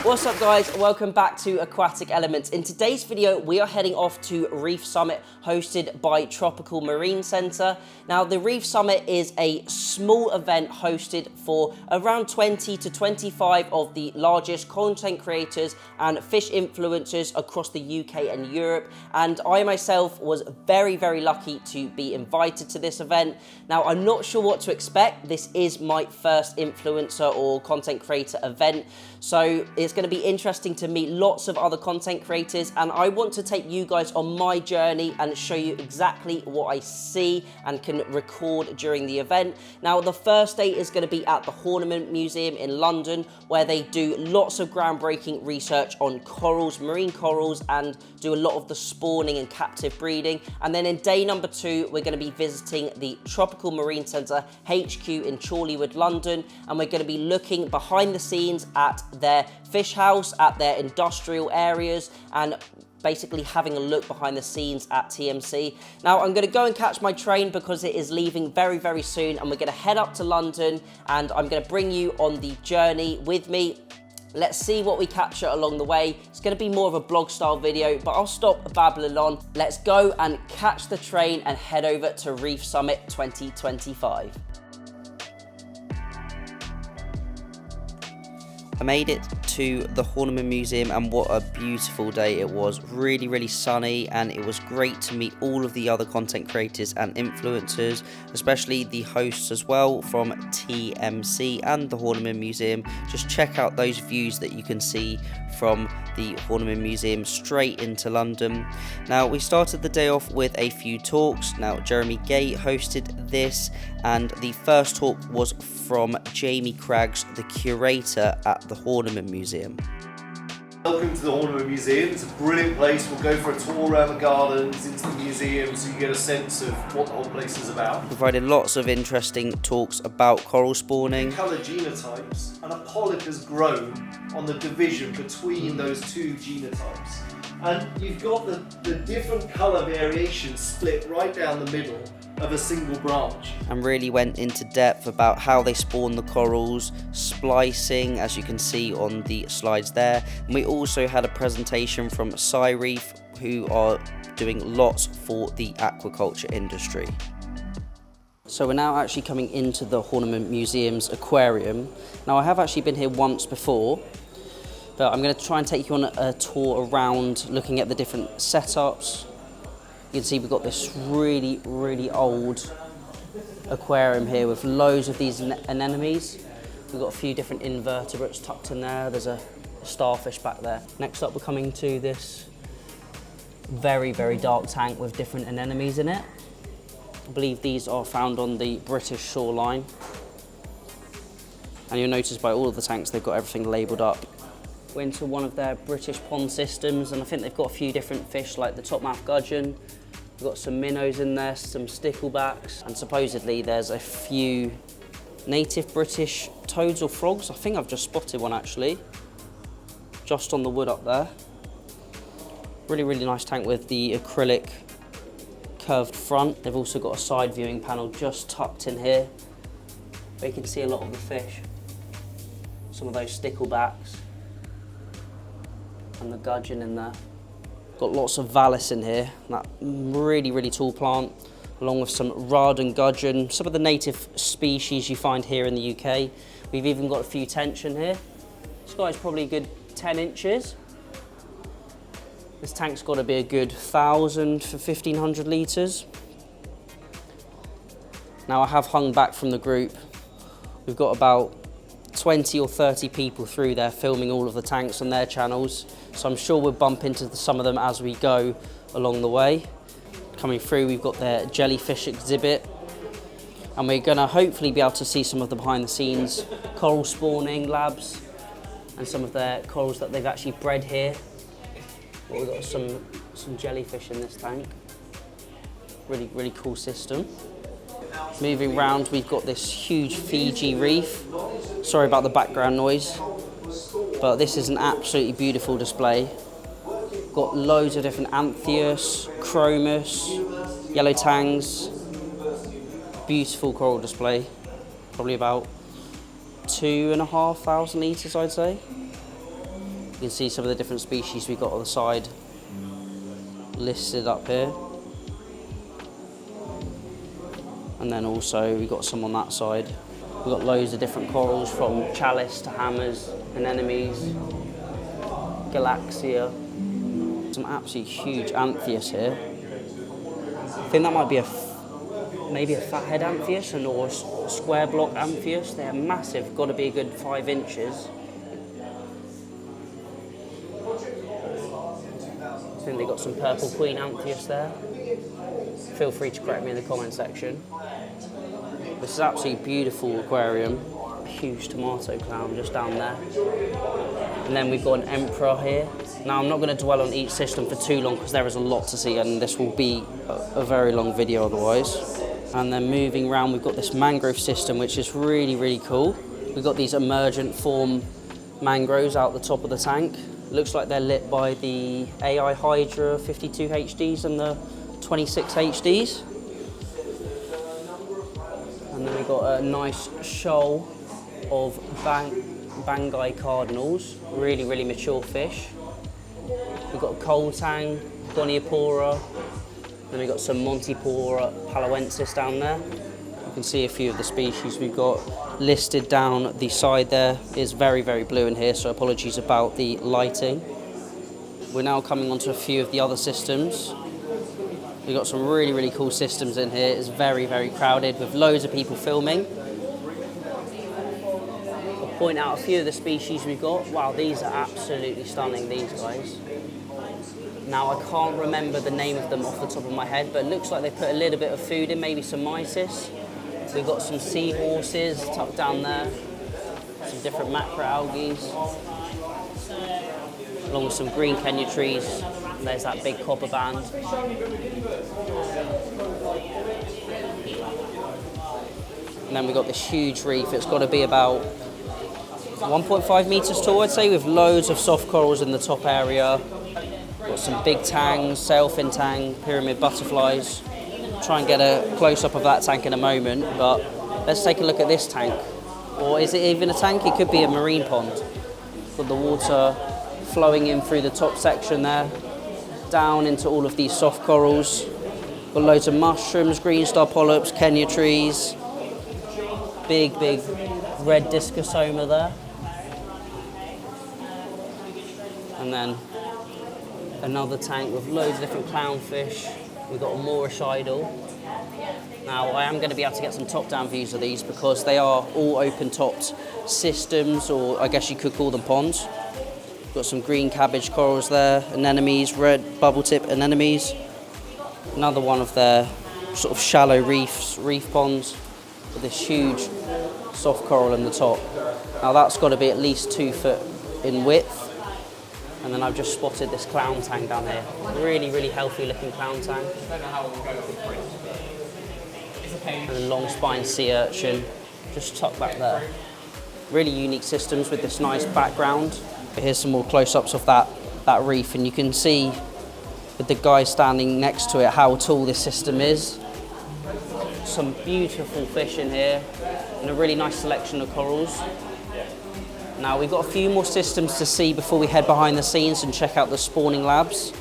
What's up guys, welcome back to Aquatic Elements. In today's video, we are heading off to Reef Summit hosted by Tropical Marine Centre. Now the Reef Summit is a small event hosted for around 20 to 25 of the largest content creators and fish influencers across the UK and Europe. And I myself was very, very lucky to be invited to this event. Now I'm not sure what to expect. This is my first influencer or content creator event. So it's going to be interesting to meet lots of other content creators, and I want to take you guys on my journey and show you exactly what I see and can record during the event. Now the first day is going to be at the Horniman Museum in London, where they do lots of groundbreaking research on corals, marine corals, and do a lot of the spawning and captive breeding. And then in day number 2, we're going to be visiting the Tropical Marine Centre HQ in Chorleywood, London, and we're going to be looking behind the scenes at their fish house, at their industrial areas, and basically having a look behind the scenes at TMC. Now I'm going to go and catch my train because it is leaving very, very soon, and we're going to head up to London, and I'm going to bring you on the journey with me. Let's see what we capture along the way. It's going to be more of a blog style video, but I'll stop babbling on. Let's go and catch the train and head over to Reef Summit 2025. I made it to the Horniman Museum, and what a beautiful day it was. Really, really sunny, and it was great to meet all of the other content creators and influencers, especially the hosts as well from TMC and the Horniman Museum. Just check out those views that you can see from the Horniman Museum straight into London. Now we started the day off with a few talks. Now Jeremy Gate hosted this, and the first talk was from Jamie Craggs, the curator at the Horniman Museum. Welcome to the Horniman Museum. It's a brilliant place. We'll go for a tour around the gardens, into the museum, so you get a sense of what the whole place is about. Provided lots of interesting talks about coral spawning. Colour genotypes, and a polyp has grown on the division between those two genotypes. And you've got the different colour variations split right down the middle of a single branch. And really went into depth about how they spawn the corals, splicing, as you can see on the slides there. And we also had a presentation from Reef, who are doing lots for the aquaculture industry. So we're now actually coming into the Horniman Museum's aquarium. Now I have actually been here once before, but I'm going to try and take you on a tour around, looking at the different setups. You can see we've got this really, really old aquarium here with loads of these anemones. We've got a few different invertebrates tucked in there. There's a starfish back there. Next up, we're coming to this very, very dark tank with different anemones in it. I believe these are found on the British shoreline. And you'll notice by all of the tanks, they've got everything labelled up. We're into one of their British pond systems, and I think they've got a few different fish like the topmouth gudgeon. We've got some minnows in there, some sticklebacks, and supposedly there's a few native British toads or frogs. I think I've just spotted one actually, just on the wood up there. Really, really nice tank with the acrylic curved front. They've also got a side viewing panel just tucked in here, where you can see a lot of the fish. Some of those sticklebacks and the gudgeon in there. Got lots of vallis in here, that really, really tall plant, along with some Rardon gudgeon, some of the native species you find here in the UK. We've even got a few tension here. This guy's probably a good 10 inches. This tank's got to be a good 1,000 for 1,500 litres. Now I have hung back from the group. We've got about 20 or 30 people through there filming all of the tanks on their channels, so I'm sure we'll bump into some of them as we go along the way. Coming through, we've got their jellyfish exhibit, and we're going to hopefully be able to see some of the behind the scenes coral spawning labs and some of their corals that they've actually bred here. We've got some jellyfish in this tank. Really, really cool system. Moving round, we've got this huge Fiji reef. Sorry about the background noise, but this is an absolutely beautiful display. Got loads of different Antheus, Chromis, yellow tangs. Beautiful coral display. Probably about 2,500 litres, I'd say. You can see some of the different species we've got on the side listed up here. And then also we've got some on that side. We've got loads of different corals from chalice to hammers, anemones, galaxia. Some absolutely huge Antheus here. I think that might be maybe a fathead Antheus or a square block Antheus. They're massive, got to be a good 5 inches. I think they've got some purple queen Antheus there. Feel free to correct me in the comment section. This is absolutely beautiful aquarium. A huge tomato clown just down there. And then we've got an emperor here. Now I'm not going to dwell on each system for too long because there is a lot to see and this will be a very long video otherwise. And then moving around we've got this mangrove system which is really, really cool. We've got these emergent form mangroves out the top of the tank. Looks like they're lit by the AI Hydra 52 HDs and the 26 HDs. And then we've got a nice shoal of Bangai cardinals, really, really mature fish. We've got coal tang, Goniopora, then we've got some Montipora paloensis down there. You can see a few of the species we've got listed down the side there. Is very, very blue in here, so apologies about the lighting. We're now coming onto a few of the other systems. We've got some really, really cool systems in here. It's very, very crowded with loads of people filming. I'll point out a few of the species we've got. Wow, these are absolutely stunning, these guys. Now, I can't remember the name of them off the top of my head, but it looks like they put a little bit of food in, maybe some mysis. We've got some seahorses tucked down there, some different macroalgae, along with some green Kenya trees. There's that big copper band. And then we've got this huge reef. It's got to be about 1.5 metres tall, I'd say, with loads of soft corals in the top area. Got some big tangs, sailfin tang, pyramid butterflies. Try and get a close-up of that tank in a moment, but let's take a look at this tank. Or is it even a tank? It could be a marine pond. Got the water flowing in through the top section there, down into all of these soft corals. Got loads of mushrooms, green star polyps, Kenya trees. Big, big red discosoma there. And then another tank with loads of different clownfish. We've got a Moorish idol. Now, I am going to be able to get some top-down views of these because they are all open-topped systems, or I guess you could call them ponds. Got some green cabbage corals there, anemones, red bubble tip anemones. Another one of their sort of shallow reef ponds with this huge soft coral in the top. Now that's got to be at least 2 foot in width. And then I've just spotted this clown tang down here. Really, really healthy looking clown tang. And a long spine sea urchin, just tucked back there. Really unique systems with this nice background. Here's some more close-ups of that reef, and you can see with the guy standing next to it how tall this system is. Some beautiful fish in here, and a really nice selection of corals. Now we've got a few more systems to see before we head behind the scenes and check out the spawning labs.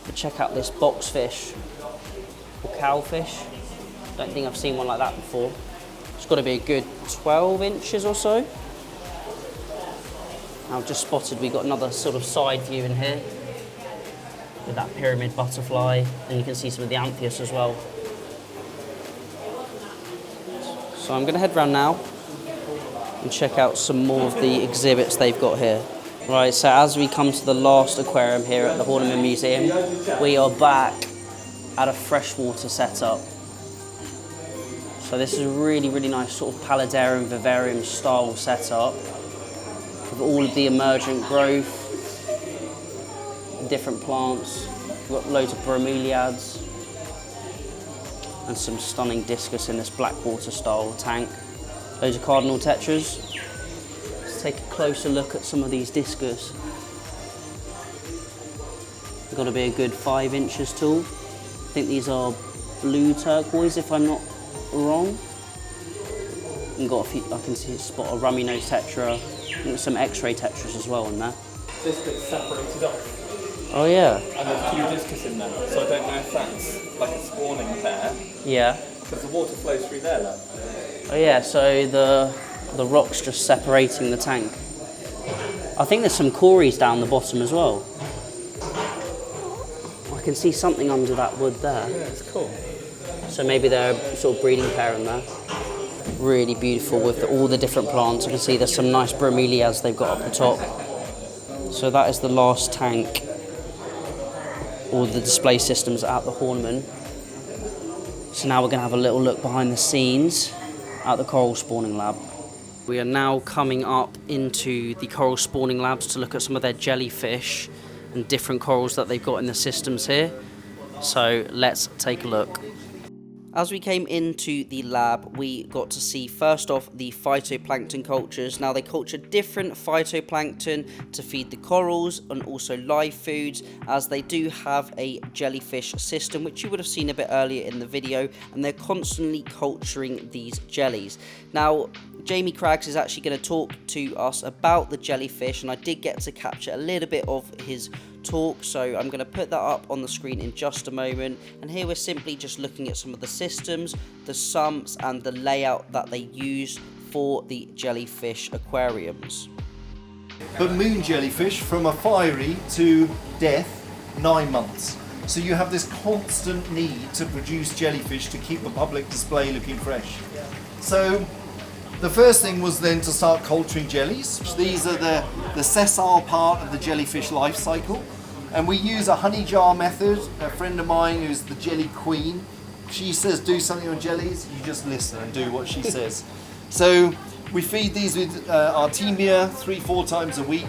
But check out this boxfish, or cowfish. Don't think I've seen one like that before. It's got to be a good 12 inches or so. Now I've just spotted we've got another sort of side view in here with that pyramid butterfly, and you can see some of the Antheus as well. So I'm going to head round now and check out some more of the exhibits they've got here. Right, so as we come to the last aquarium here at the Horniman Museum, we are back at a freshwater setup. So this is a really, really nice sort of paludarium, vivarium style setup with all of the emergent growth, different plants. We've got loads of bromeliads and some stunning discus in this blackwater style tank. Loads of cardinal tetras. Let's take a closer look at some of these discus. They've got to be a good 5 inches tall. I think these are blue turquoise, if I'm not wrong. And got a few, I can see spot a rummy nose tetra, and some X-ray tetras as well in there. This bit's separated off. Oh yeah. And there's 2 discus in there, so I don't know if that's like a spawning pair. Yeah. Because the water flows through there, look. Oh yeah, so the rock's just separating the tank. I think there's some cories down the bottom as well. I can see something under that wood there. Yeah, it's cool. So maybe they're a sort of breeding pair in there. Really beautiful with all the different plants. I can see there's some nice bromeliads they've got up the top. So that is the last tank. All the display systems at the Horniman. So now we're going to have a little look behind the scenes at the coral spawning lab. We are now coming up into the coral spawning labs to look at some of their jellyfish and different corals that they've got in the systems here. So let's take a look. As we came into the lab, we got to see first off the phytoplankton cultures. Now they culture different phytoplankton to feed the corals and also live foods, as they do have a jellyfish system, which you would have seen a bit earlier in the video, and they're constantly culturing these jellies. Now Jamie Craggs is actually going to talk to us about the jellyfish, and I did get to capture a little bit of his talk, so I'm going to put that up on the screen in just a moment. And here we're simply just looking at some of the systems, the sumps and the layout that they use for the jellyfish aquariums. But moon jellyfish, from a fiery to death, 9 months. So you have this constant need to produce jellyfish to keep the public display looking fresh. So the first thing was then to start culturing jellies. These are the sessile part of the jellyfish life cycle. And we use a honey jar method. A friend of mine who's the jelly queen, she says do something on jellies, you just listen and do what she says. So we feed these with Artemia 3-4 times a week.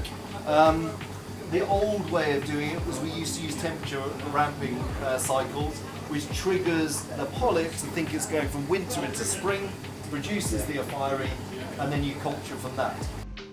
The old way of doing it was we used to use temperature ramping cycles, which triggers the polyp to think it's going from winter into spring, produces the apiary, and then you culture from that.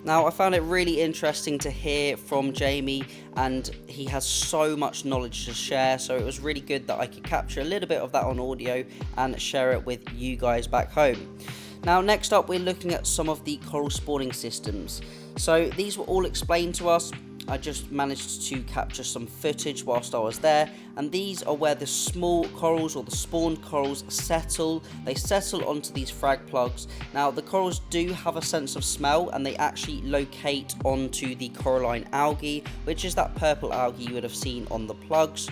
Now, I found it really interesting to hear from Jamie, and he has so much knowledge to share, so it was really good that I could capture a little bit of that on audio and share it with you guys back home. Now, next up, we're looking at some of the coral spawning systems. So these were all explained to us. I just managed to capture some footage whilst I was there, and these are where the small corals or the spawned corals settle. They settle onto these frag plugs. Now the corals do have a sense of smell, and they actually locate onto the coralline algae, which is that purple algae you would have seen on the plugs,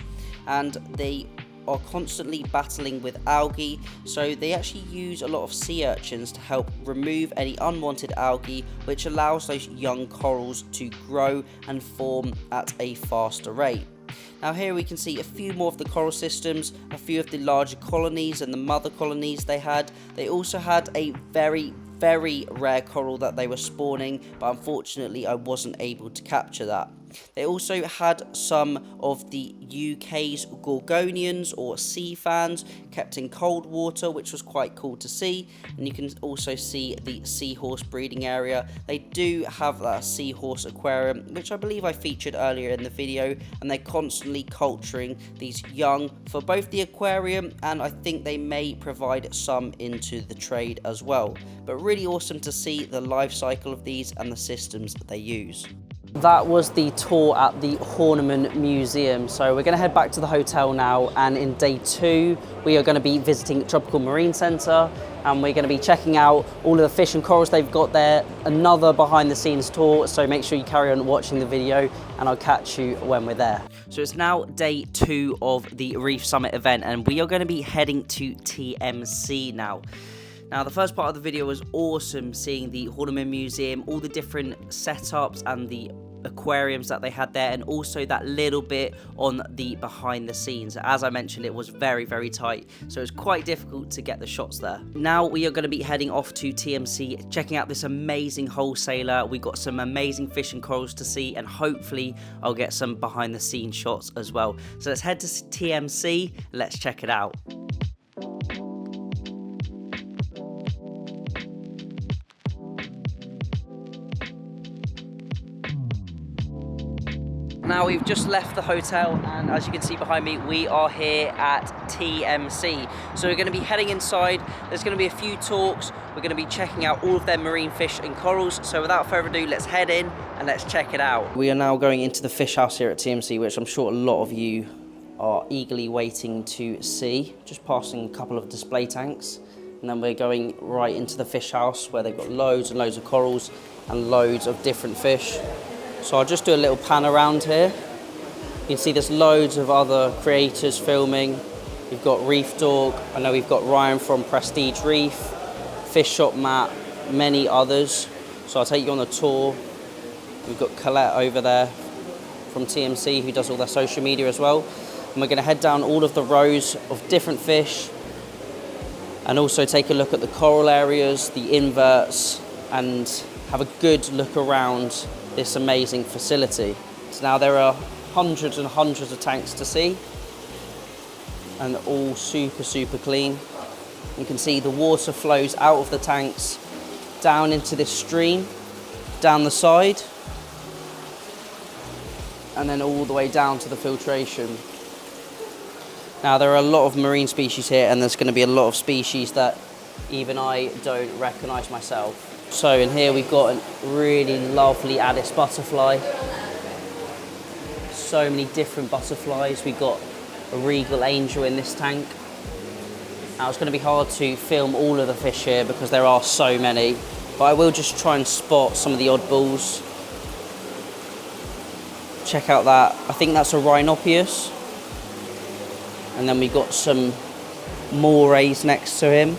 and they are constantly battling with algae, so they actually use a lot of sea urchins to help remove any unwanted algae, which allows those young corals to grow and form at a faster rate. Now here we can see a few more of the coral systems, a few of the larger colonies and the mother colonies they had. They also had a very rare coral that they were spawning, but unfortunately I wasn't able to capture that. They also had some of the UK's gorgonians or sea fans kept in cold water, which was quite cool to see. And you can also see the seahorse breeding area. They do have that seahorse aquarium, which I believe I featured earlier in the video, and they're constantly culturing these young for both the aquarium, and I think they may provide some into the trade as well. But really awesome to see the life cycle of these and the systems that they use. That was the tour at the Horniman Museum. So we're going to head back to the hotel now, and in day 2 we are going to be visiting Tropical Marine Centre, and we're going to be checking out all of the fish and corals they've got there. Another behind the scenes tour, so make sure you carry on watching the video, and I'll catch you when we're there. So it's now day 2 of the Reef Summit event, and we are going to be heading to TMC now. Now, the first part of the video was awesome, seeing the Horniman Museum, all the different setups and the aquariums that they had there, and also that little bit on the behind the scenes. As I mentioned, it was very tight, so it was quite difficult to get the shots there. Now we are going to be heading off to TMC, checking out this amazing wholesaler. We got some amazing fish and corals to see, and hopefully I'll get some behind the scenes shots as well. So let's head to TMC, let's check it out. Now, Now we've just left the hotel, and as you can see behind me, we are here at TMC. So we're going to be heading inside. There's going to be a few talks. We're going to be checking out all of their marine fish and corals. So without further ado, let's head in and let's check it out. We are now going into the fish house here at TMC, which I'm sure a lot of you are eagerly waiting to see. Just passing a couple of display tanks, and then we're going right into the fish house where they've got loads and loads of corals and loads of different fish. So I'll just do a little pan around here. You can see there's loads of other creators filming. We've got Reef Dog, I know we've got Ryan from Prestige Reef, Fish Shop Matt, many others. So I'll take you on a tour. We've got Colette over there from TMC who does all their social media as well. And we're going to head down all of the rows of different fish and also take a look at the coral areas, the inverts, and have a good look around this amazing facility. So now there are hundreds and hundreds of tanks to see, and all super clean. You can see the water flows out of the tanks down into this stream, down the side, and then all the way down to the filtration. Now there are a lot of marine species here, and there's going to be a lot of species that even I don't recognise myself. So in here we've got a really lovely Addis butterfly. So many different butterflies. We've got a regal angel in this tank. Now it's going to be hard to film all of the fish here because there are so many, but I will just try and spot some of the oddballs. Check out that, I think that's a Rhinopeus. And then we've got some morays next to him.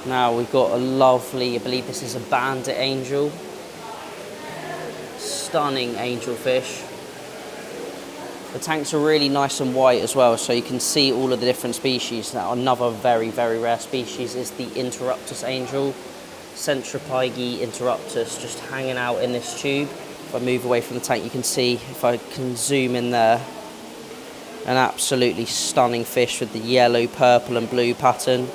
Now we've got a lovely, I believe this is a bandit angel. Stunning angelfish. The tanks are really nice and white as well, so you can see all of the different species. Now another very rare species is the Interruptus angel. Centropyge interruptus, just hanging out in this tube. If I move away from the tank, you can see, if I can zoom in there, an absolutely stunning fish with the yellow, purple and blue pattern.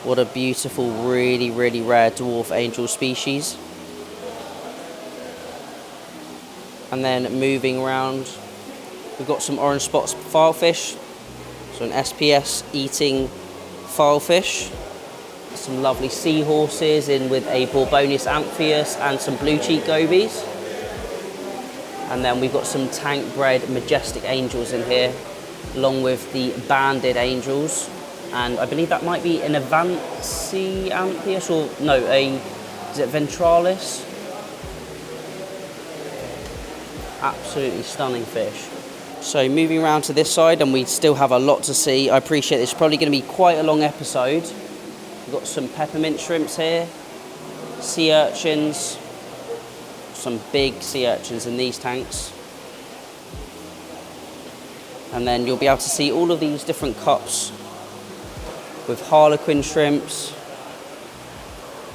What a beautiful, really rare dwarf angel species. And then moving around, we've got some orange spots filefish, so an SPS eating filefish. Some lovely seahorses in with a Borbonius amphius and some blue cheek gobies. And then we've got some tank bred majestic angels in here, along with the banded angels. And I believe that might be an Avanci amphius, or no, is it Ventralis? Absolutely stunning fish. So moving around to this side, and we still have a lot to see. I appreciate this is probably going to be quite a long episode. We've got some peppermint shrimps here, sea urchins, some big sea urchins in these tanks. And then you'll be able to see all of these different cups with harlequin shrimps,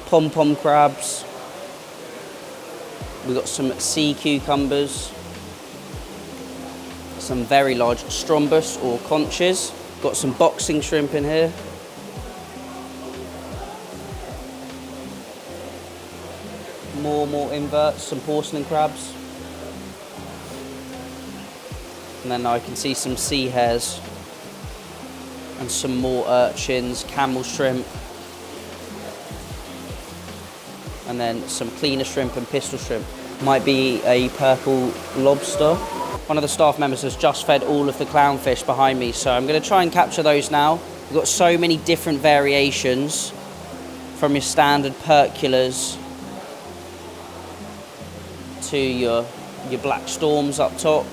pom-pom crabs. We've got some sea cucumbers, some very large strombus or conches. Got some boxing shrimp in here. More inverts, some porcelain crabs. And then I can see some sea hares and some more urchins, camel shrimp, and then some cleaner shrimp and pistol shrimp. Might be a purple lobster. One of the staff members has just fed all of the clownfish behind me, so I'm going to try and capture those now. We've got so many different variations, from your standard perculars to your black storms up top.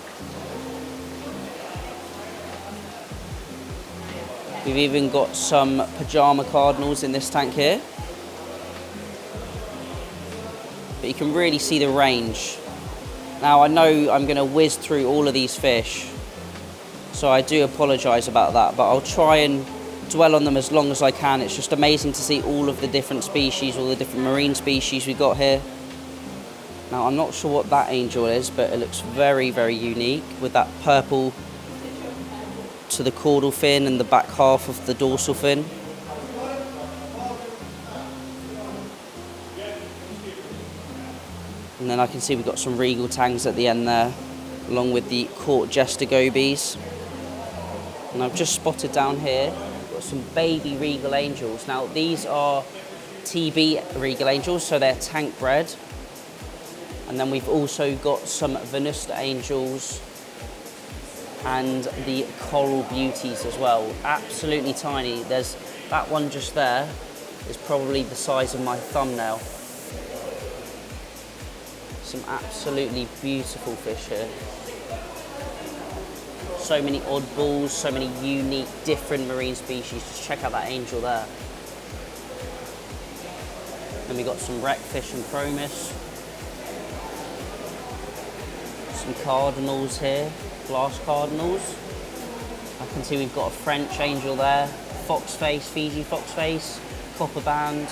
We've even got some pajama cardinals in this tank here. But you can really see the range. Now I know I'm going to whiz through all of these fish, so I do apologise about that, but I'll try and dwell on them as long as I can. It's just amazing to see all of the different species, all the different marine species we've got here. Now I'm not sure what that angel is, but it looks very unique with that purple to the caudal fin and the back half of the dorsal fin. And then I can see we've got some regal tangs at the end there, along with the court jester gobies. And I've just spotted down here, got some baby regal angels. Now these are TB regal angels, so they're tank bred. And then we've also got some Venusta angels and the coral beauties as well. Absolutely tiny. There's that one just there is probably the size of my thumbnail. Some absolutely beautiful fish here. So many oddballs, so many unique, different marine species. Just check out that angel there. Then we got some wreckfish and chromis. Some cardinals here, glass cardinals. I can see we've got a French angel there, foxface, Fiji foxface, copper band,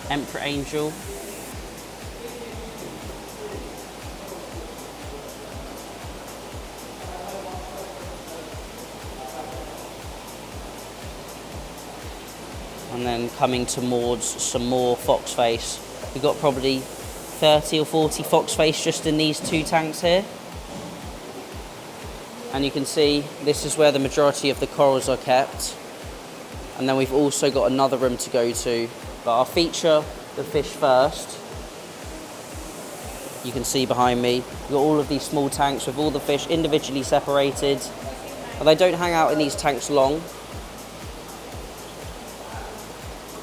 emperor angel. And then coming towards some more foxface. We've got probably 30 or 40 foxface just in these two tanks here. And you can see this is where the majority of the corals are kept. And then we've also got another room to go to. But I'll feature the fish first. You can see behind me, we've got all of these small tanks with all the fish individually separated. But they don't hang out in these tanks long.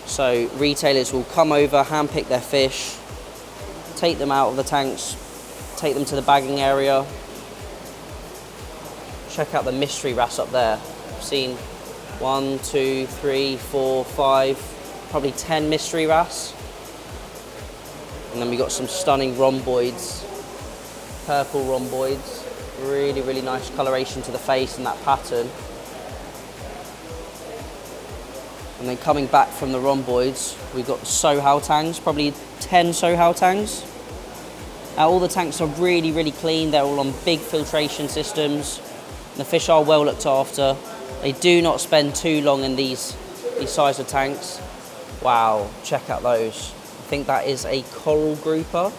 So retailers will come over, handpick their fish, take them out of the tanks, take them to the bagging area. Check out the mystery wrasse up there. I've seen 1, 2, 3, 4, 5, probably 10 mystery wrasse. And then we got some stunning rhomboids, purple rhomboids. Really, really nice coloration to the face and that pattern. And then coming back from the rhomboids, we've got the sohao tangs, probably 10 sohao tangs. Now all the tanks are really, really clean. They're all on big filtration systems. The fish are well looked after. They do not spend too long in these size of tanks. Wow, check out those. I think that is a coral grouper.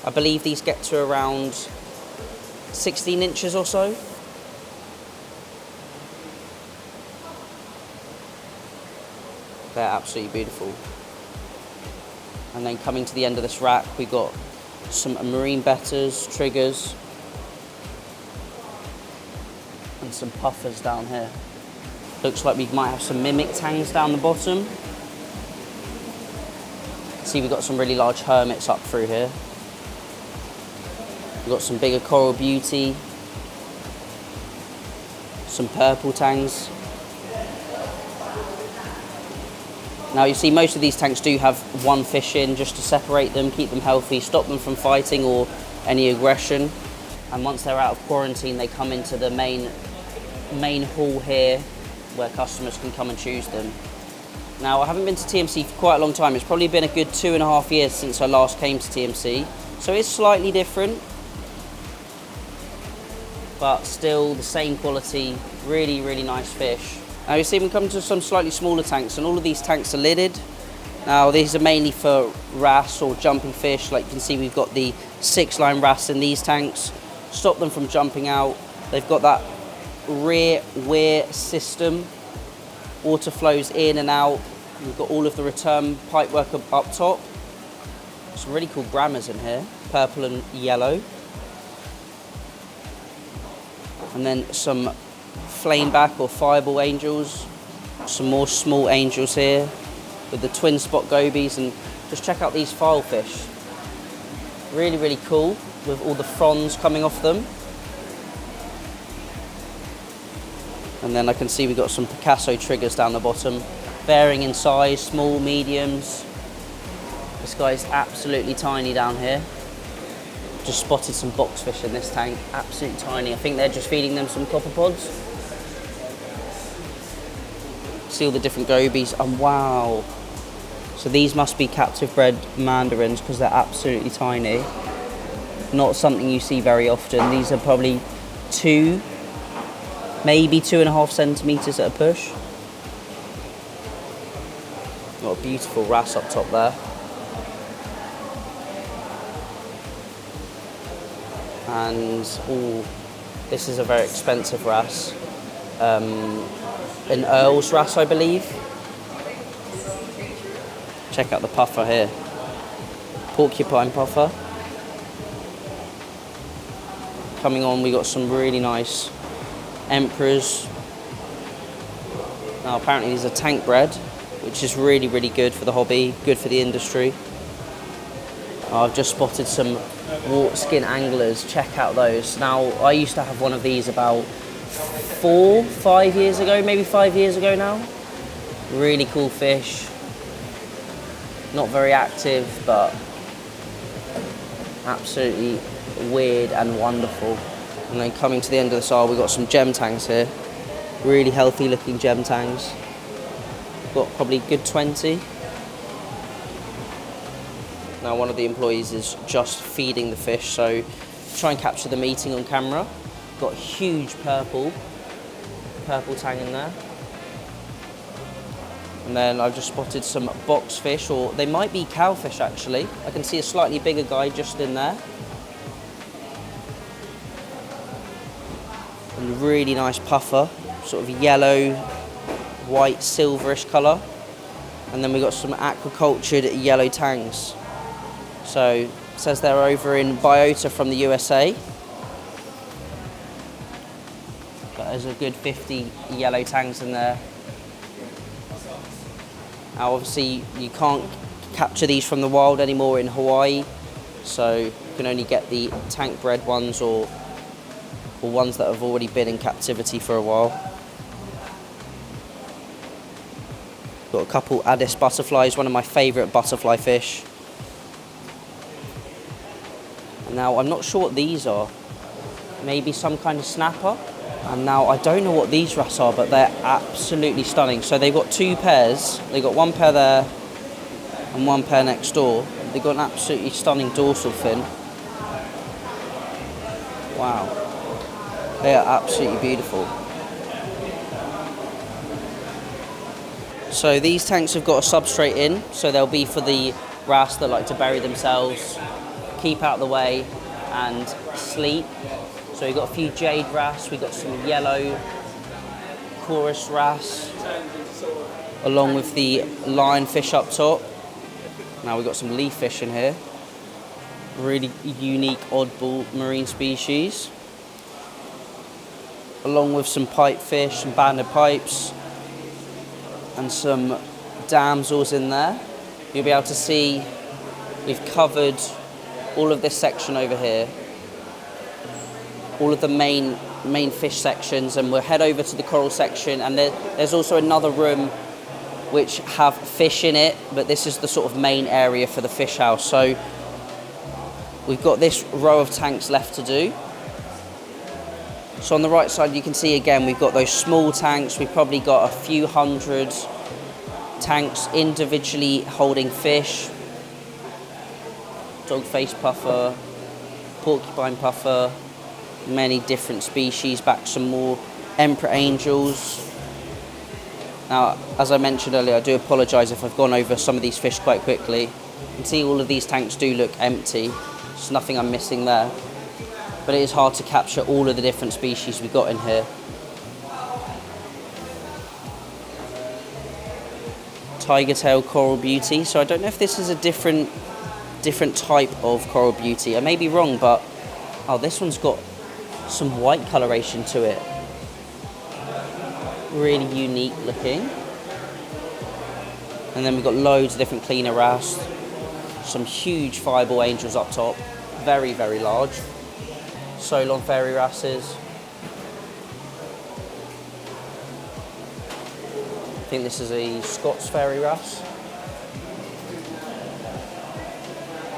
I believe these get to around 16 inches or so. They're absolutely beautiful. And then coming to the end of this rack, we've got some marine betters, triggers, and some puffers down here. Looks like we might have some mimic tangs down the bottom. See, we've got some really large hermits up through here. We've got some bigger coral beauty, some purple tangs. Now you see most of these tanks do have one fish in just to separate them, keep them healthy, stop them from fighting or any aggression. And once they're out of quarantine, they come into the main hall here where customers can come and choose them. Now I haven't been to TMC for quite a long time. It's probably been a good 2.5 years since I last came to TMC. So it's slightly different, but still the same quality, really, really nice fish. Now you see we come to some slightly smaller tanks, and all of these tanks are lidded. Now these are mainly for wrasse or jumping fish. Like you can see, we've got the 6-line wrasse in these tanks. Stop them from jumping out. They've got that rear weir system. Water flows in and out. We've got all of the return pipework up top. Some really cool grammars in here, purple and yellow. And then some flameback or fireball angels, some more small angels here with the twin spot gobies, and just check out these filefish. Really, really cool with all the fronds coming off them. And then I can see we've got some Picasso triggers down the bottom, varying in size, small, mediums. This guy's absolutely tiny down here. Just spotted some boxfish in this tank, absolutely tiny. I think they're just feeding them some copper pods. See all the different gobies, and wow. So these must be captive bred mandarins because they're absolutely tiny. Not something you see very often. These are probably 2, maybe 2.5 centimetres at a push. Got a beautiful wrasse up top there. And this is a very expensive wrasse. An Earl's wrasse, I believe. Check out the puffer here. Porcupine puffer. Coming on, we got some really nice emperors. Now apparently these are tank bred, which is really, really good for the hobby, good for the industry. I've just spotted some wart skin anglers. Check out those. Now I used to have one of these about 5 years ago, maybe 5 years ago now. Really cool fish. Not very active, but absolutely weird and wonderful. And then coming to the end of this aisle, we've got some gem tangs here. Really healthy looking gem tangs. Got probably a good 20. Now one of the employees is just feeding the fish, so try and capture the meeting on camera. Got a huge purple tang in there. And then I've just spotted some box fish, or they might be cowfish actually. I can see a slightly bigger guy just in there. And a really nice puffer, sort of yellow, white, silverish colour. And then we've got some aquacultured yellow tangs. So it says they're over in Biota from the USA. But there's a good 50 yellow tangs in there. Now obviously you can't capture these from the wild anymore in Hawaii, so you can only get the tank bred ones or ones that have already been in captivity for a while. Got a couple Addis butterflies, one of my favourite butterfly fish. Now I'm not sure what these are, maybe some kind of snapper. And now I don't know what these wrasse are, but they're absolutely stunning. So they've got two pairs. They've got one pair there and one pair next door. They've got an absolutely stunning dorsal fin. Wow. They are absolutely beautiful. So these tanks have got a substrate in, so they'll be for the wrasse that like to bury themselves, keep out of the way and sleep. So we've got a few jade wrasse, we've got some yellow chorus wrasse, along with the lionfish up top. Now we've got some leaf fish in here. Really unique, oddball marine species. Along with some pipefish, some banded pipes, and some damsels in there. You'll be able to see we've covered all of this section over here. All of the main fish sections, and we'll head over to the coral section, and there's also another room which have fish in it, but this is the sort of main area for the fish house. So we've got this row of tanks left to do. So on the right side you can see again we've got those small tanks. We've probably got a few hundred tanks individually holding fish. Dogface puffer, porcupine puffer, many different species, back some more emperor angels. Now, as I mentioned earlier, I do apologise if I've gone over some of these fish quite quickly. You can see all of these tanks do look empty. There's nothing I'm missing there. But it is hard to capture all of the different species we've got in here. Tiger tail coral beauty. So I don't know if this is a different type of coral beauty. I may be wrong, but oh, this one's got some white coloration to it. Really unique looking. And then we've got loads of different cleaner wrasse. Some huge fireball angels up top. Very, very large. Solon fairy wrasses. I think this is a Scots fairy wrasse.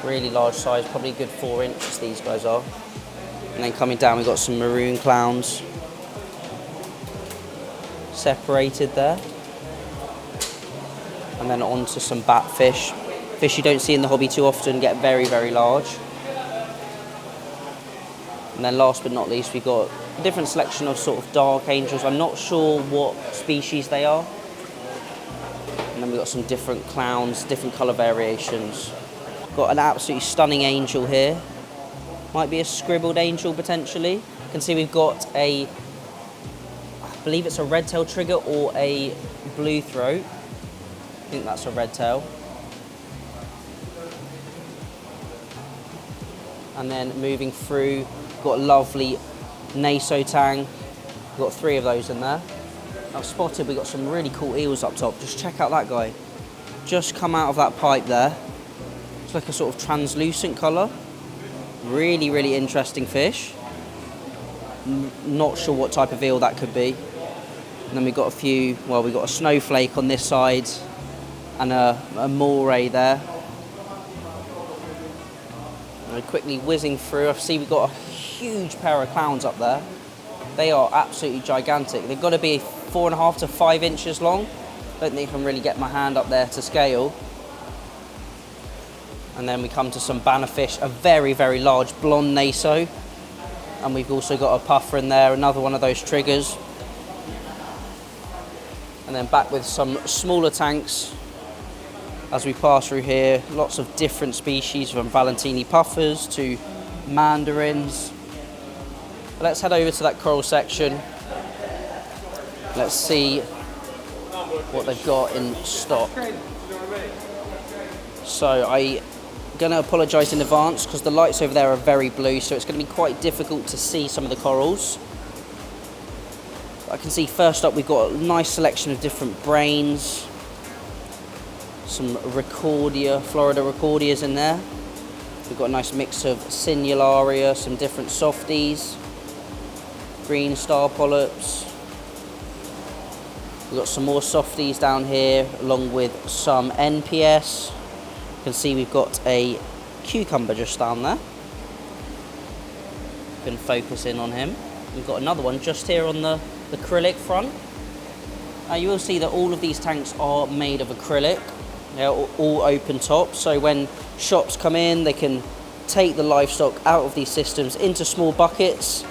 Really large size, probably a good 4 inches these guys are. And then coming down we've got some maroon clowns separated there. And then onto some batfish. Fish you don't see in the hobby too often, get very, very large. And then last but not least we've got a different selection of sort of dark angels. I'm not sure what species they are. And then we've got some different clowns, different colour variations. Got an absolutely stunning angel here. Might be a scribbled angel potentially. You can see we've got I believe it's a red tail trigger or a blue throat. I think that's a red tail. And then moving through, got a lovely Naso tang. We've got 3 of those in there. I've spotted we've got some really cool eels up top. Just check out that guy. Just come out of that pipe there. It's like a sort of translucent colour. Really, really interesting fish. Not sure what type of eel that could be. And then we've got a few, well, we've got a snowflake on this side and a moray there. And quickly whizzing through, I see we've got a huge pair of clowns up there. They are absolutely gigantic. They've got to be 4.5 to 5 inches long. Don't think I can really get my hand up there to scale. And then we come to some bannerfish, a very, very large blonde Naso. And we've also got a puffer in there, another one of those triggers. And then back with some smaller tanks as we pass through here. Lots of different species, from Valentini puffers to mandarins. Let's head over to that coral section. Let's see what they've got in stock. So I'm gonna apologise in advance because the lights over there are very blue, so it's gonna be quite difficult to see some of the corals. I can see first up we've got a nice selection of different brains, some Recordia, Florida Recordias in there. We've got a nice mix of Sinularia, some different softies, green star polyps. We've got some more softies down here along with some NPS. You can see we've got a cucumber just down there. You can focus in on him. We've got another one just here on the acrylic front. You will see that all of these tanks are made of acrylic. They're all open top, so when shops come in, they can take the livestock out of these systems into small buckets,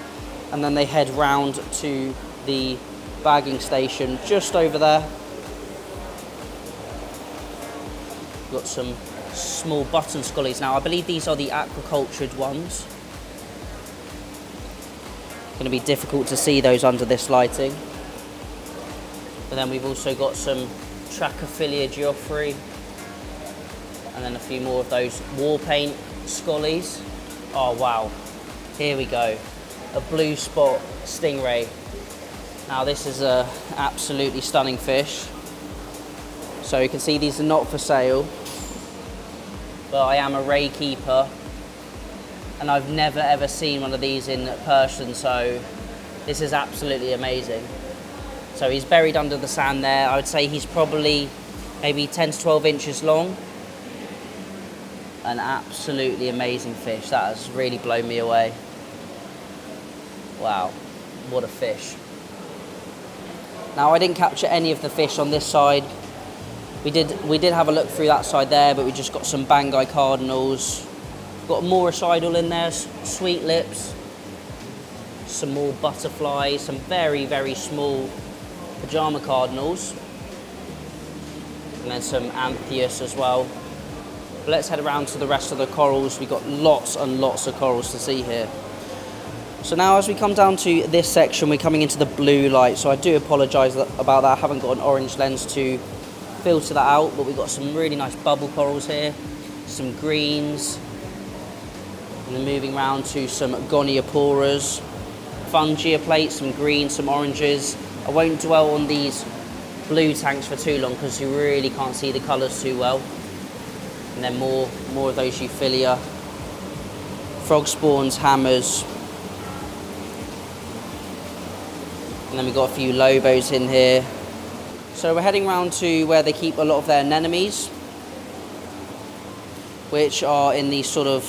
and then they head round to the bagging station just over there. Got some small button scullies now. I believe these are the aquacultured ones. Going to be difficult to see those under this lighting. But then we've also got some Trachophilia geoffrey, and then a few more of those war paint scullies. Oh wow, here we go, a blue spot stingray. Now this is a absolutely stunning fish. So you can see these are not for sale, but I am a ray keeper and I've never ever seen one of these in person, so this is absolutely amazing. So he's buried under the sand there. I would say he's probably maybe 10 to 12 inches long. An absolutely amazing fish. That has really blown me away. Wow, what a fish. Now I didn't capture any of the fish on this side. We did have a look through that side there, but we just got some Bangai cardinals. Got a Mauricidal in there, sweet lips. Some more butterflies, some very, very small pajama cardinals. And then some Amphius as well. But let's head around to the rest of the corals. We've got lots and lots of corals to see here. So now as we come down to this section, we're coming into the blue light. So I do apologise about that. I haven't got an orange lens to filter that out, but we've got some really nice bubble corals here, some greens, and then moving around to some Gonioporas, fungia plates, some greens, some oranges. I won't dwell on these blue tanks for too long because you really can't see the colours too well. And then more of those Euphilia, frog spawns, hammers. And then we've got a few Lobos in here. So we're heading round to where they keep a lot of their anemones, which are in these sort of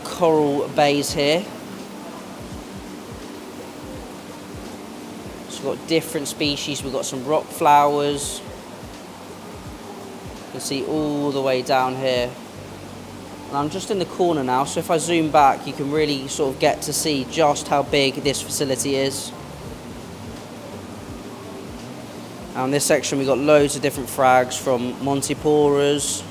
coral bays here. So we've got different species. We've got some rock flowers. You can see all the way down here. And I'm just in the corner now, so if I zoom back, you can really sort of get to see just how big this facility is. And in this section we've got loads of different frags, from Montiporas,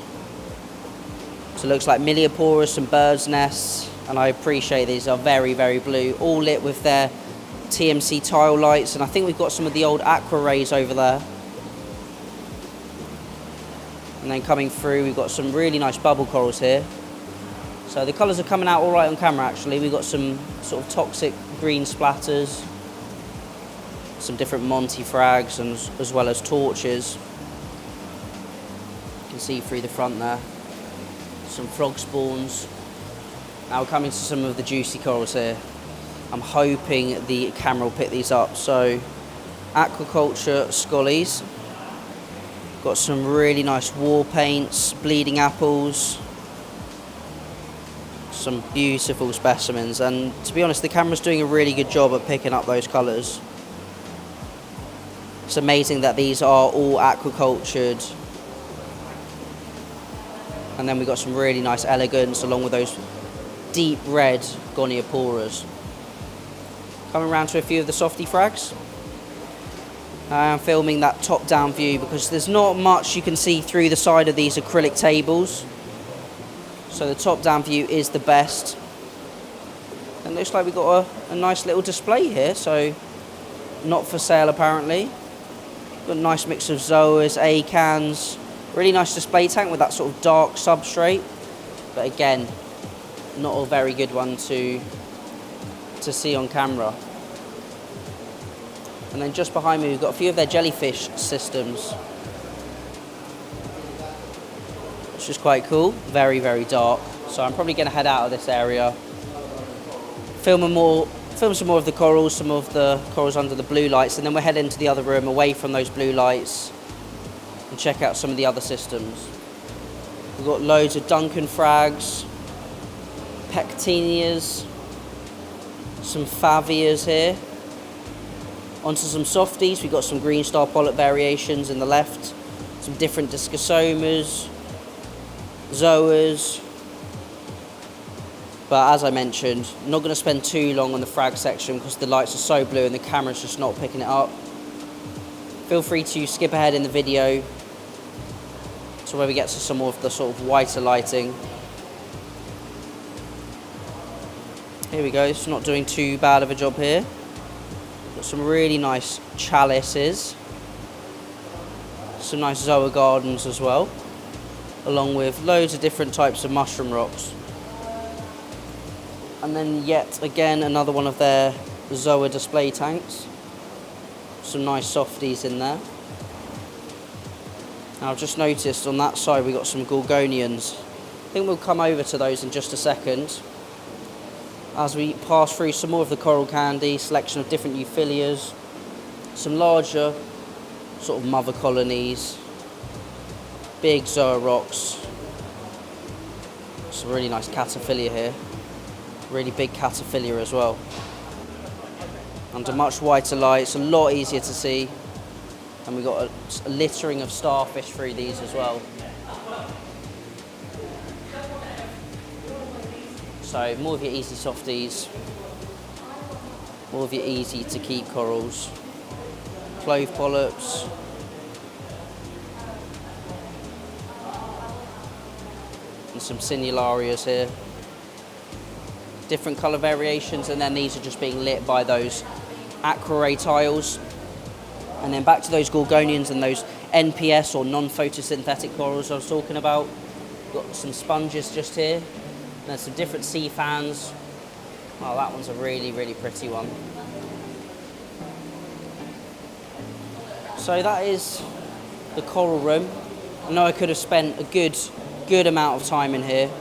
so it looks like Milioporas, some birds' nests, And I appreciate these are very, very blue, all lit with their TMC tile lights. And I think we've got some of the old aqua rays over there. And then coming through, we've got some really nice bubble corals here. So the colours are coming out all right on camera, actually. We've got some sort of toxic green splatters, some different Monty frags, and as well as torches. You can see through the front there. Some frog spawns. Now we're coming to some of the juicy corals here. I'm hoping the camera will pick these up. So, aquaculture scollies. Got some really nice war paints, bleeding apples. Some beautiful specimens, and to be honest, the camera's doing a really good job at picking up those colours. It's amazing that these are all aquacultured. And then we've got some really nice elegance along with those deep red Gonioporas. Coming around to a few of the softy frags. I'm filming that top-down view because there's not much you can see through the side of these acrylic tables. So the top-down view is the best. And it looks like we've got a nice little display here, so not for sale apparently. Got a nice mix of zoas, acans, really nice display tank with that sort of dark substrate. But again, not a very good one to see on camera. And then just behind me, we've got a few of their jellyfish systems, which is quite cool. Very, very dark. So I'm probably going to head out of this area, film some more of the corals, some of the corals under the blue lights, and then we'll head into the other room away from those blue lights and check out some of the other systems. We've got loads of Duncan frags, Pectinias, some Favias here. Onto some softies, we've got some green star polyp variations in the left, some different discosomas, zoas. But as I mentioned, I'm not going to spend too long on the frag section because the lights are so blue and the camera's just not picking it up. Feel free to skip ahead in the video to where we get to some more of the sort of whiter lighting. Here we go, it's not doing too bad of a job here. Got some really nice chalices, some nice zoa gardens as well, along with loads of different types of mushroom rocks. And then yet again another one of their zoa display tanks. Some nice softies in there. Now I've just noticed on that side we got some gorgonians. I think we'll come over to those in just a second, as we pass through some more of the coral candy, selection of different euphyllias, some larger sort of mother colonies, big zoa rocks, some really nice cataphilia here, really big cataphilia as well. Under much whiter light, it's a lot easier to see, and we've got a littering of starfish through these as well. So more of your easy softies, more of your easy to keep corals, clove polyps, and some sinularias here. Different colour variations, and then these are just being lit by those aqua ray tiles. And then back to those gorgonians and those NPS or non-photosynthetic corals I was talking about. Got some sponges just here. There's some different sea fans. Oh, that one's a really, really pretty one. So that is the coral room. I know I could have spent a good amount of time in here,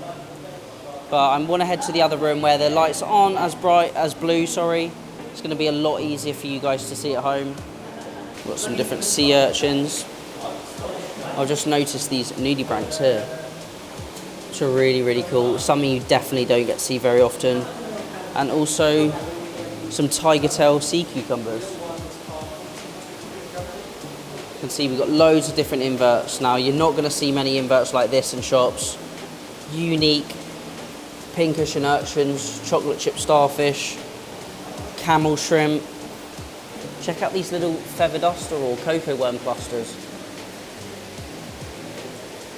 but I want to head to the other room where the lights aren't as bright, as blue, sorry. It's going to be a lot easier for you guys to see at home. Got some different sea urchins. I've just noticed these nudibranchs here, which are really, really cool. Something you definitely don't get to see very often. And also some tiger tail sea cucumbers. You can see we've got loads of different inverts. Now, you're not going to see many inverts like this in shops. Unique pink ocean urchins, chocolate chip starfish, camel shrimp. Check out these little feather duster or cocoa worm clusters.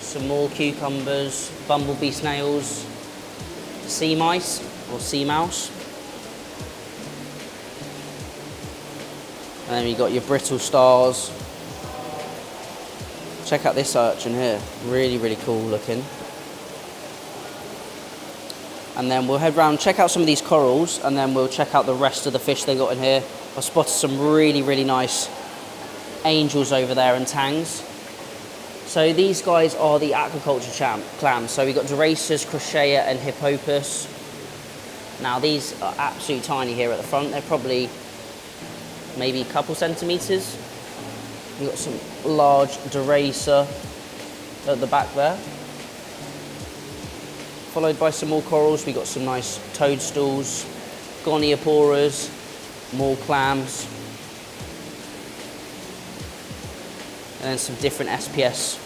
Some more cucumbers, bumblebee snails, sea mice, or sea mouse. And then you got your brittle stars. Check out this urchin here, really, really cool looking. And then we'll head round, check out some of these corals, and then we'll check out the rest of the fish they got in here. I've spotted some really, really nice angels over there and tangs. So these guys are the aquaculture clams. So we've got Doracus, Crocea and Hippopus. Now these are absolutely tiny here at the front. They're probably maybe a couple centimetres. We've got some large Doracus at the back there. Followed by some more corals. We've got some nice toadstools, Gonioporas, more clams. And then some different SPS,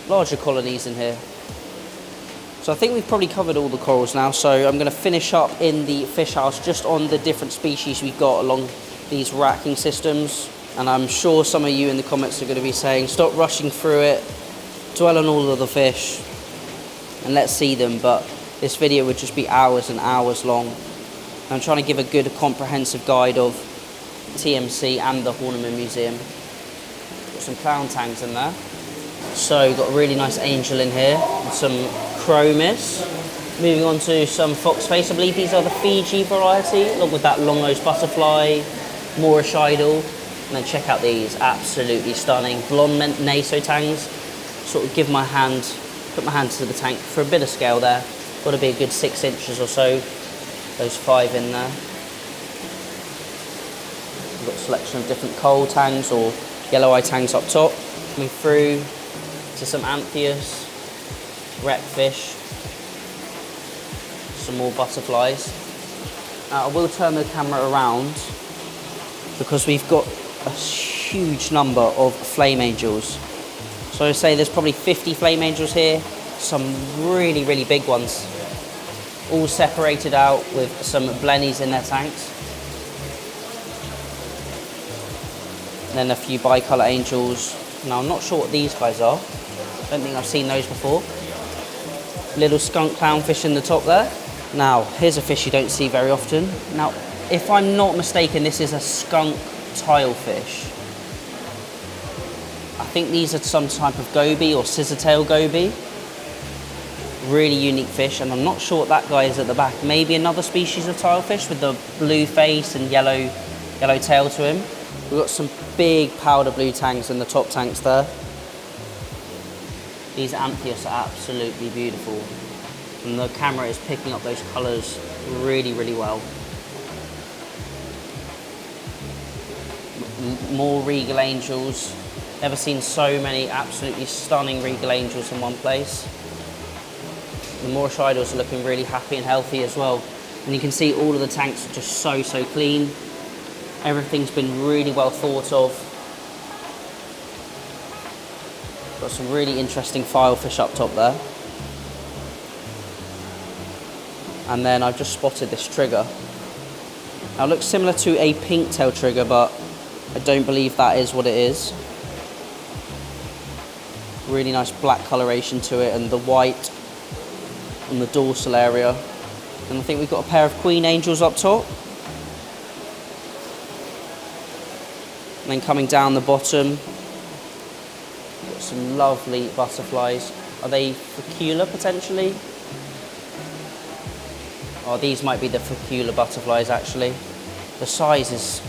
larger colonies in here. So I think we've probably covered all the corals now. So I'm going to finish up in the fish house just on the different species we've got along these racking systems. And I'm sure some of you in the comments are going to be saying, stop rushing through it, dwell on all of the fish, and let's see them. But this video would just be hours and hours long. I'm trying to give a good comprehensive guide of TMC and the Horniman Museum. Got some clown tangs in there. So we've got a really nice angel in here, and some chromis. Moving on to some foxface. I believe these are the Fiji variety, along with that long-nosed butterfly, Moorish idol. And then check out these, absolutely stunning. Blonde nasotangs. Sort of give my hand, put my hand to the tank for a bit of scale there. Got to be a good 6 inches or so. Those 5 in there. We've got a selection of different coal tangs or yellow eye tangs up top. Coming through to some Amphius, wreckfish, some more butterflies. Now I will turn the camera around because we've got a huge number of flame angels. So I say there's probably 50 flame angels here, some really, really big ones, all separated out with some blennies in their tanks. And then a few bicolour angels. Now I'm not sure what these guys are. I don't think I've seen those before. Little skunk clownfish in the top there. Now, here's a fish you don't see very often. Now, if I'm not mistaken, this is a skunk tilefish. I think these are some type of goby or scissor-tail goby. Really unique fish, and I'm not sure what that guy is at the back. Maybe another species of tilefish with the blue face and yellow tail to him. We've got some big powder blue tangs in the top tanks there. These Amphius are absolutely beautiful. And the camera is picking up those colours really, really well. More regal angels. Never seen so many absolutely stunning regal angels in one place. The Moorish idols are looking really happy and healthy as well. And you can see all of the tanks are just so clean. Everything's been really well thought of. Got some really interesting filefish up top there. And then I've just spotted this trigger. Now it looks similar to a pink tail trigger, but I don't believe that is what it is. Really nice black coloration to it, and the white on the dorsal area. And I think we've got a pair of queen angels up top. And then coming down the bottom, got some lovely butterflies. Are they focula potentially? Oh, these might be the focula butterflies actually. The size is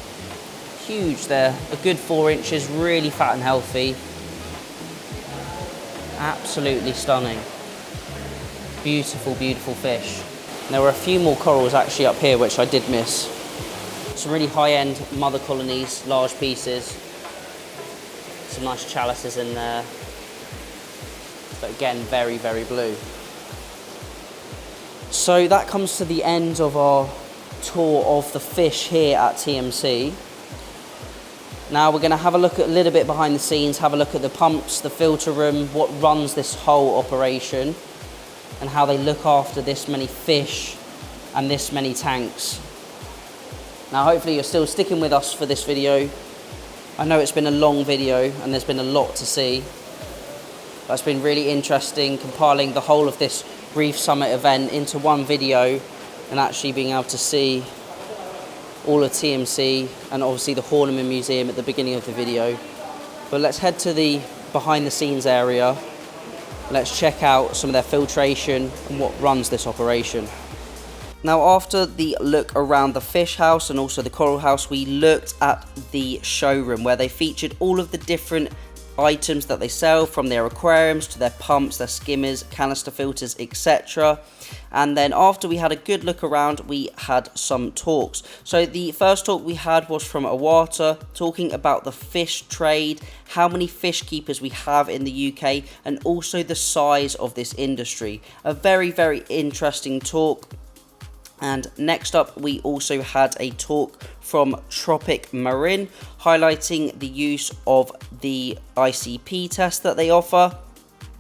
huge. They're a good 4 inches, really fat and healthy. Absolutely stunning. Beautiful, beautiful fish. And there were a few more corals actually up here which I did miss. Some really high-end mother colonies, large pieces. Some nice chalices in there. But again, very, very blue. So that comes to the end of our tour of the fish here at TMC. Now we're going to have a look at a little bit behind the scenes, have a look at the pumps, the filter room, what runs this whole operation, and how they look after this many fish and this many tanks. Now hopefully you're still sticking with us for this video. I know it's been a long video and there's been a lot to see. But it's been really interesting compiling the whole of this Reef Summit event into one video and actually being able to see all of TMC and obviously the Horniman Museum at the beginning of the video. But let's head to the behind the scenes area. Let's check out some of their filtration and what runs this operation. Now, after the look around the fish house and also the coral house, we looked at the showroom where they featured all of the different items that they sell, from their aquariums to their pumps, their skimmers, canister filters, etc. And then after we had a good look around, we had some talks. So the first talk we had was from Awata, talking about the fish trade, how many fish keepers we have in the UK, and also the size of this industry. A very, very interesting talk. And next up, we also had a talk from Tropic Marine, highlighting the use of the ICP test that they offer,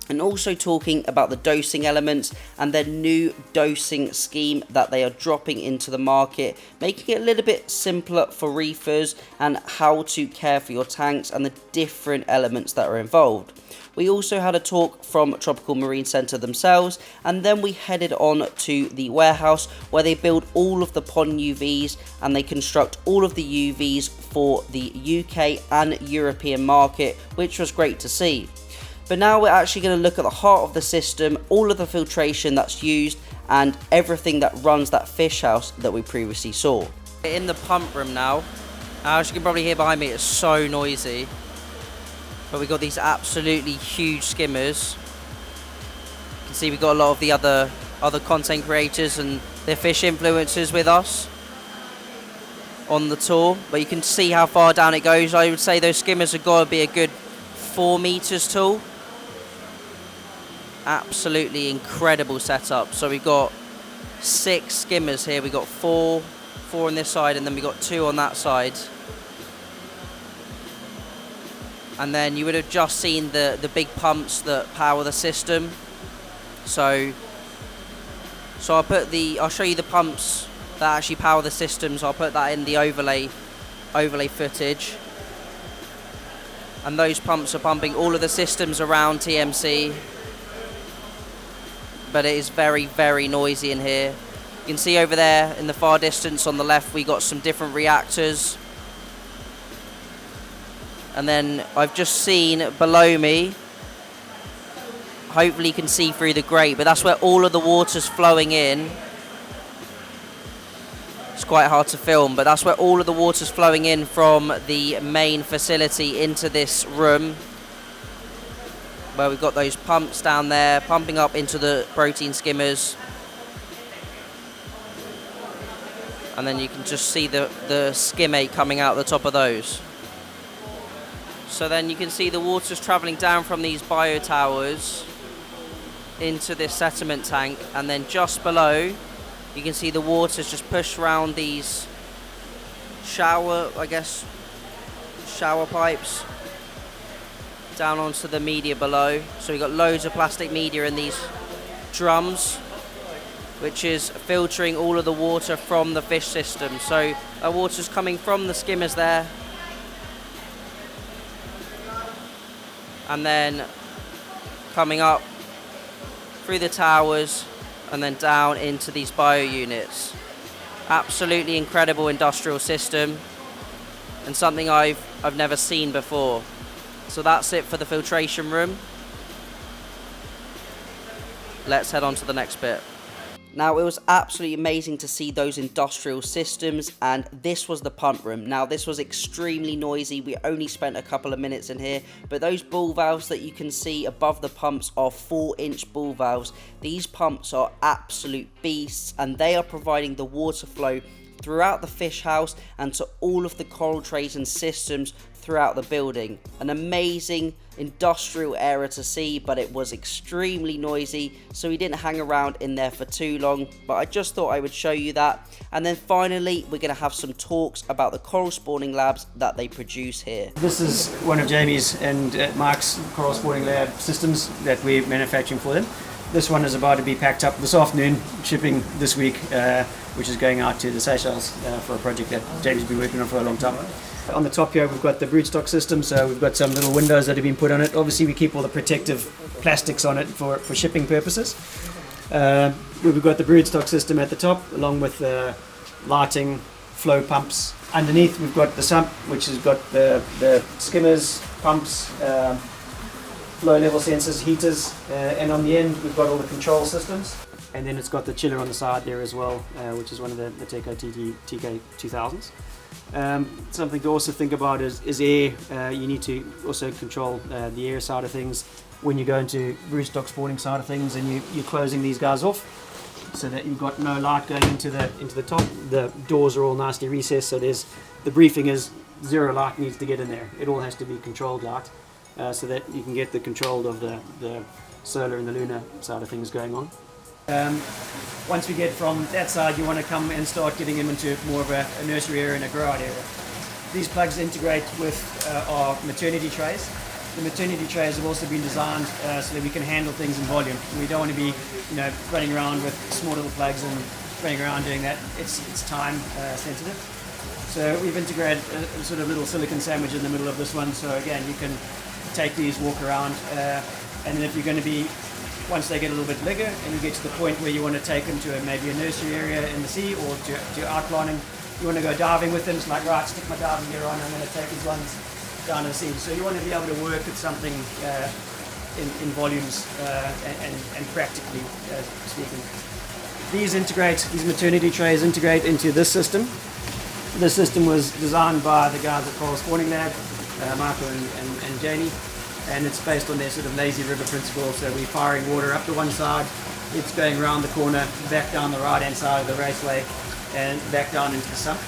and also talking about the dosing elements and their new dosing scheme that they are dropping into the market, making it a little bit simpler for reefers and how to care for your tanks and the different elements that are involved. We also had a talk from Tropical Marine Centre themselves, and then we headed on to the warehouse where they build all of the pond UVs and they construct all of the UVs for the UK and European market, which was great to see. But now we're actually going to look at the heart of the system, all of the filtration that's used and everything that runs that fish house that we previously saw. In the pump room now, as you can probably hear behind me, it's so noisy. But we've got these absolutely huge skimmers. You can see we've got a lot of the other content creators and their fish influencers with us on the tour. But you can see how far down it goes. I would say those skimmers have got to be a good 4 meters tall. Absolutely incredible setup. So we've got 6 skimmers here. We've got 4 on this side, and then we've got 2 on that side. And then you would have just seen the big pumps that power the system. So I'll show you the pumps that actually power the systems. I'll put that in the overlay footage. And those pumps are pumping all of the systems around TMC. But it is very, very noisy in here. You can see over there in the far distance on the left, we got some different reactors. And then I've just seen below me, hopefully you can see through the grate, but that's where all of the water's flowing in. It's quite hard to film, but that's where all of the water's flowing in from the main facility into this room, where we've got those pumps down there, pumping up into the protein skimmers. And then you can just see the skimmate coming out the top of those. So then you can see the water's traveling down from these bio towers into this settlement tank, and then just below you can see the water's just pushed around these shower pipes down onto the media below. So we've got loads of plastic media in these drums, which is filtering all of the water from the fish system. So our water's coming from the skimmers there, and then coming up through the towers and then down into these bio units. Absolutely incredible industrial system, and something I've never seen before. So that's it for the filtration room. Let's head on to the next bit. Now, it was absolutely amazing to see those industrial systems, and this was the pump room. Now, this was extremely noisy. We only spent a couple of minutes in here, but those ball valves that you can see above the pumps are 4-inch ball valves. These pumps are absolute beasts, and they are providing the water flow throughout the fish house and to all of the coral trays and systems throughout the building. An amazing industrial area to see, but it was extremely noisy, so we didn't hang around in there for too long, but I just thought I would show you that. And then finally, we're going to have some talks about the coral spawning labs that they produce here. This is one of Jamie's and Mark's coral spawning lab systems that we're manufacturing for them. This one is about to be packed up this afternoon, shipping this week, which is going out to the Seychelles for a project that Jamie's been working on for a long time. On the top here, we've got the broodstock system, so we've got some little windows that have been put on it. Obviously, we keep all the protective plastics on it for shipping purposes. We've got the broodstock system at the top, along with lighting, flow pumps. Underneath we've got the sump, which has got the skimmers, pumps, flow level sensors, heaters, and on the end we've got all the control systems. And then it's got the chiller on the side there as well, which is one of the Teco TK2000s. Something to also think about is air. You need to also control the air side of things when you go into broodstock spawning side of things, and you're closing these guys off so that you've got no light going into the top. The doors are all nicely recessed, so the briefing is zero light needs to get in there. It all has to be controlled light, so that you can get the control of the solar and the lunar side of things going on. Once we get from that side, you want to come and start getting them into more of a nursery area and a grow out area. These plugs integrate with our maternity trays. The maternity trays have also been designed so that we can handle things in volume. We don't want to be, running around with small little plugs and running around doing that. It's time sensitive. So we've integrated a sort of little silicon sandwich in the middle of this one. So again, you can take these, walk around, and then if you're going to be, once they get a little bit bigger and you get to the point where you want to take them to maybe a nursery area in the sea or to outlining, you want to go diving with them. It's like, right, stick my diving gear on, I'm going to take these ones down to the sea. So you want to be able to work with something in volumes and practically speaking. These maternity trays integrate into this system. This system was designed by the guys at Coral Spawning Lab, Marco and Janie. And it's based on their sort of lazy river principle. So we're firing water up to one side, it's going around the corner, back down the right hand side of the raceway, and back down into the sump.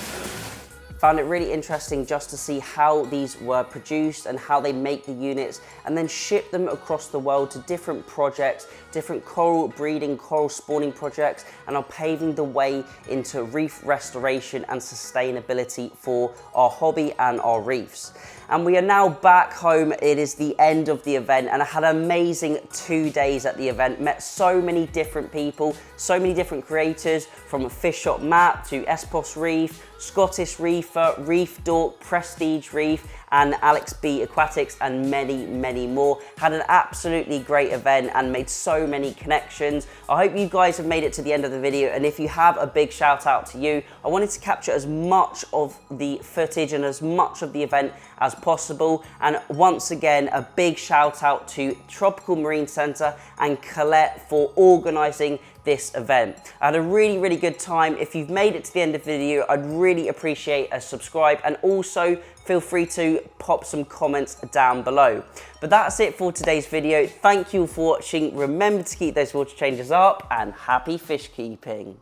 Found it really interesting just to see how these were produced and how they make the units and then ship them across the world to different projects, different coral breeding, coral spawning projects, and are paving the way into reef restoration and sustainability for our hobby and our reefs. And we are now back home. It is the end of the event and I had an amazing 2 days at the event. Met so many different people, so many different creators, from Fish Shop Matt to Espos Reef, Scottish Reefer, Reef Dork, Prestige Reef, and Alex B Aquatics, and many, many more. Had an absolutely great event and made so many connections. I hope you guys have made it to the end of the video, and if you have, a big shout out to you. I wanted to capture as much of the footage and as much of the event as possible, and once again, a big shout out to Tropical Marine Centre and Colette for organising this event. I had a really, really good time. If you've made it to the end of the video, I'd really appreciate a subscribe, and also feel free to pop some comments down below. But that's it for today's video. Thank you for watching. Remember to keep those water changes up, and happy fish keeping.